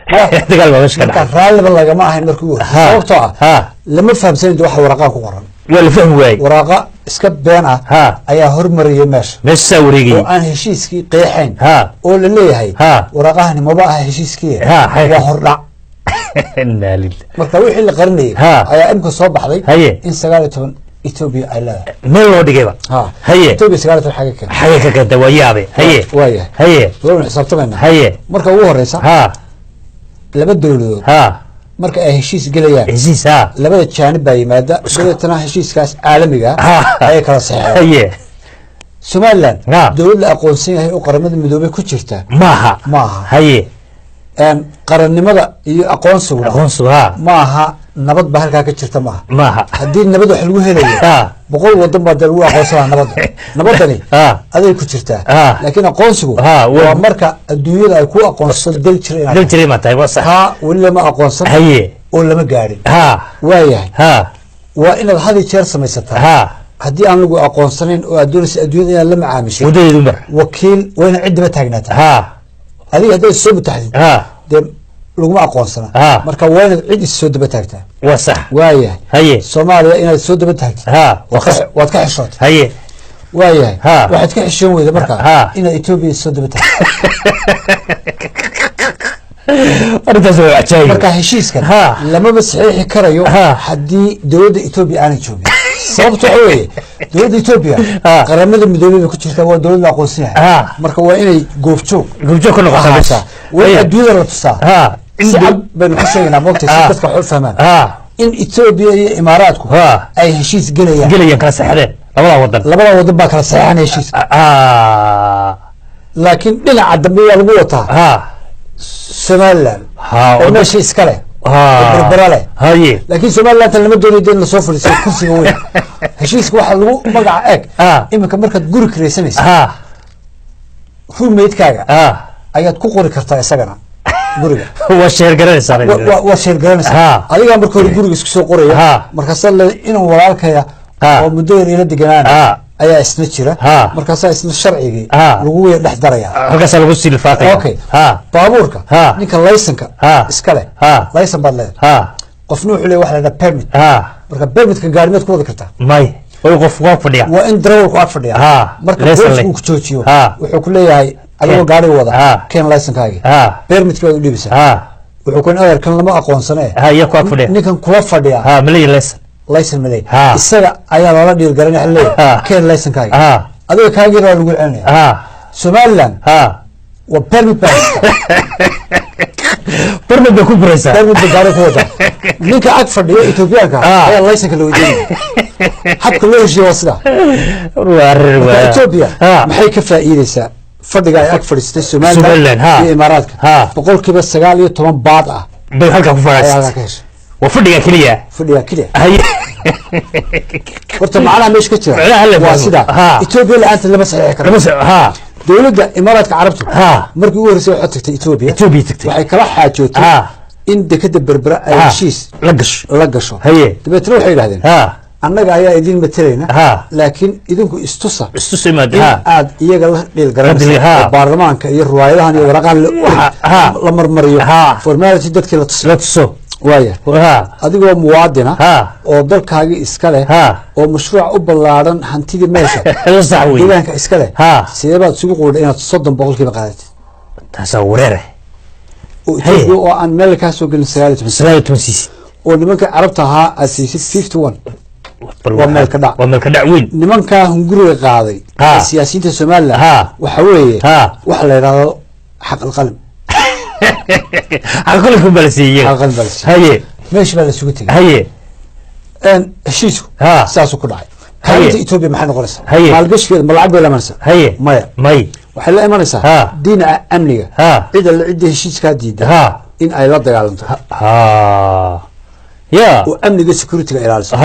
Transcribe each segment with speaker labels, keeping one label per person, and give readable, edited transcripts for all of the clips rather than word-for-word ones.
Speaker 1: dagaal baa meesha ka
Speaker 2: marka
Speaker 1: dhacay
Speaker 2: raalliba lagama ahayn markii hore sababtoo ah lama fahamsanin waxa waraqaan ku qoran
Speaker 1: waa la fahmi waayey
Speaker 2: waraaqa iska been ah ayaa hormariyay meesha
Speaker 1: meesha wareegay
Speaker 2: oo aan heshiiskii qeexayn oo la leeyahay waraqahani maba aha heshiiskii waa hordhac marka wixii la qarinayay ayaa imka soo baxday in 19 Ethiopia ay leedahay
Speaker 1: meel loo dhigayba haye
Speaker 2: Ethiopia 19 xagga
Speaker 1: ka gada wayaabe haye haye
Speaker 2: loo xisaabtamayna
Speaker 1: haye
Speaker 2: marka ugu horeysa laba dawladood marka ay heshiis galayaan
Speaker 1: heshiis
Speaker 2: labada jaanib baa yimaada sidoo heshiiskaas caalamiga ay kala saxeeyaan haye Somaliland dawladda aqoonsan yahay oo qaramada midoobay ku jirta maaha haye qarannimada iyo aqoonsiga maaha nabad ba halka ka jirta maaha hadii nabad wax lagu helayo boqol wadan baa lagu aqoonsanaa nabadani aday ku jirtaa laakiin aqoonsigu waa marka adduunyada ay ku aqoonsan dal jiray
Speaker 1: ma tahay wasax
Speaker 2: wali lama aqoonsan
Speaker 1: haye
Speaker 2: oo lama gaarin waayahay waa inaad hadi jeer samaysataa hadii aan lagu aqoonsanayn oo adduunyada la macaamishay
Speaker 1: wadadeedu mar
Speaker 2: wakiil wayna cidba taagnaataa adiga haday soo butaxdid laguma aqoonsana marka waa inaad cid is soo daba taagtaa
Speaker 1: waa sax
Speaker 2: waayahay
Speaker 1: haye
Speaker 2: Soomaaliya inaad soo daba taagtid waad ka xishootay
Speaker 1: haye
Speaker 2: waayahay waxaad ka xishoon weyda marka inaad Ethiopia soo daba taagtid
Speaker 1: arrintaas waa cajaayib
Speaker 2: marka heshiiskan lama saxiixi karayo haddii dawladda Ethiopia aanay joogin sababtoo weeye dawladda Ethiopia qaramada midoobay ku jirta waa dawladda aqoonsi marka waa inay goobjoog
Speaker 1: ka noqotaa
Speaker 2: waa adduunyada la tusaa shacab baan ku sheegnaa moogtay si dadka xul fahmaan in Ethiopia iyo Imaaraadku ay heshiis galayaan
Speaker 1: kala saxdeen labada wadan baa kala saxan heshiis
Speaker 2: laakiin dhinaca dambe waa lagu wataa Somaliland oo meesha iska leh berberale
Speaker 1: haye
Speaker 2: laakiin Somaliland lama doonayo in la soo fadhiisto kursiga weyn heshiiska waxa lagu magaca eeg iminka markaad guri kireysanayso roommate-kaaga ayaad ku qori kartaa isagana guriga
Speaker 1: waa sheer garanaysaa
Speaker 2: waa sheer garanaysaa adiga marka hore guriga isku soo qoraya markaas inuu walaalkaya oo muddo yar ila deganaan ayaa isna jira markaas isna sharcigi lagu weey dhex daraya
Speaker 1: halkaas lagu silfaaqay
Speaker 2: okay baabuurka ninka laysanka iska leh laysan baad leedahay qofna wuxuu leeyahay wax la permit marka permitka gaarimeed ku wada kartaa
Speaker 1: may oo qof waa fadhiya
Speaker 2: waa in darawal ku fadhiya marka booliisku ku joojiyo wuxuu ku leeyahay adiga gaari wada keen laysankaagi permitka u dhibisa wuxuu ku leeyahay kan lama aqoonsanay
Speaker 1: ya ku fadhiya
Speaker 2: ninkan kula fadhiya
Speaker 1: malay laysan
Speaker 2: malay isaga ayaa lala dhiir garanay leeyahay keen laysankaagi adiga kaagi lagu celinaya Somaliland wa permit
Speaker 1: permit ku buraysa
Speaker 2: permit gaari ku wada ninka ag fadhiya Ethiopiaanka ayaa laysanka loo diiday habka loo heshiiyo sida Ethiopia maxay ka faa'iideysaa fadhiga ay ag fadhiistay Somaliland iyo Imaaraadka boqolkiiba 19 baad ah
Speaker 1: bay halka ku fadhiistay wa fadhiga kaliya
Speaker 2: horta macnaha meesha ka jira waa sida Ethiopia la aanta lama saxiixi karo dawladda Imaaraadka Carabtu markii ugu horeysay waxay tagtay Ethiopia waxay kala xaajootay in dekada berbera ay heshiis la gasho dabeetna waxay yiraahdeen annaga ayaa idin matelayna laakiin idinku istusa aad iyaga la dhil garanaysa baarlamaanka iyo ruwaayadahan iyo waraqahan la marmariyo formality dadkii la tuso waaya adigoo muwaadina oo dalkaagi iska leh oo mashruuc u ballaaran hantidii meesha deegaanka iska leh sideebaad isugu qoodhay inaad 30% qaadatid
Speaker 1: taasoo wareer
Speaker 2: oo aan meel ka soo gelin 29 oo nimanka Carabta ahaa aad siisid 51 waa meel ka dhac
Speaker 1: weyn
Speaker 2: nimanka hunguriga qaaday siyaasiyiinta Soomaaliland waxa weeye waxa la yiraahdo xaq alqalb
Speaker 1: halkuu balasiiyay haye
Speaker 2: meesh baa la sugu tagay
Speaker 1: haye
Speaker 2: heshiisku saasu ku dhacay hay'adda Ethiopia maxay noqonaysaa maalgashigeeda ma lacag bay la imanaysaa may waxay la imanaysaa diina amniga cid heshiiska diida in ay la dagaalanto oo amniga security-ga ilaaliso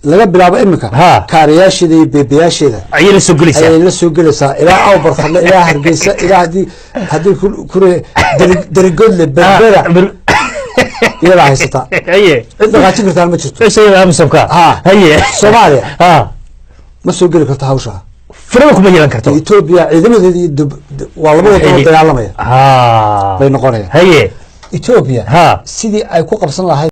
Speaker 2: laga bilaabo iminka kaariyaasheeda iyo beebiyaasheeda
Speaker 1: ayay la soo gelaysaa
Speaker 2: ilaa awbar fadla ilaa hargeysa ilaa hadii kure darigood le berbera iyada haysata cid dhaqaajin kartaa ma jirto Soomaaliya ma soo geli karto hawsha
Speaker 1: فرق ما يلان كرتو
Speaker 2: إثيوبيا إذا ما والله ما دagaalamaya bay noqonayaan
Speaker 1: haye
Speaker 2: Ethiopia
Speaker 1: ها
Speaker 2: sidii ay ku qabsan lahayd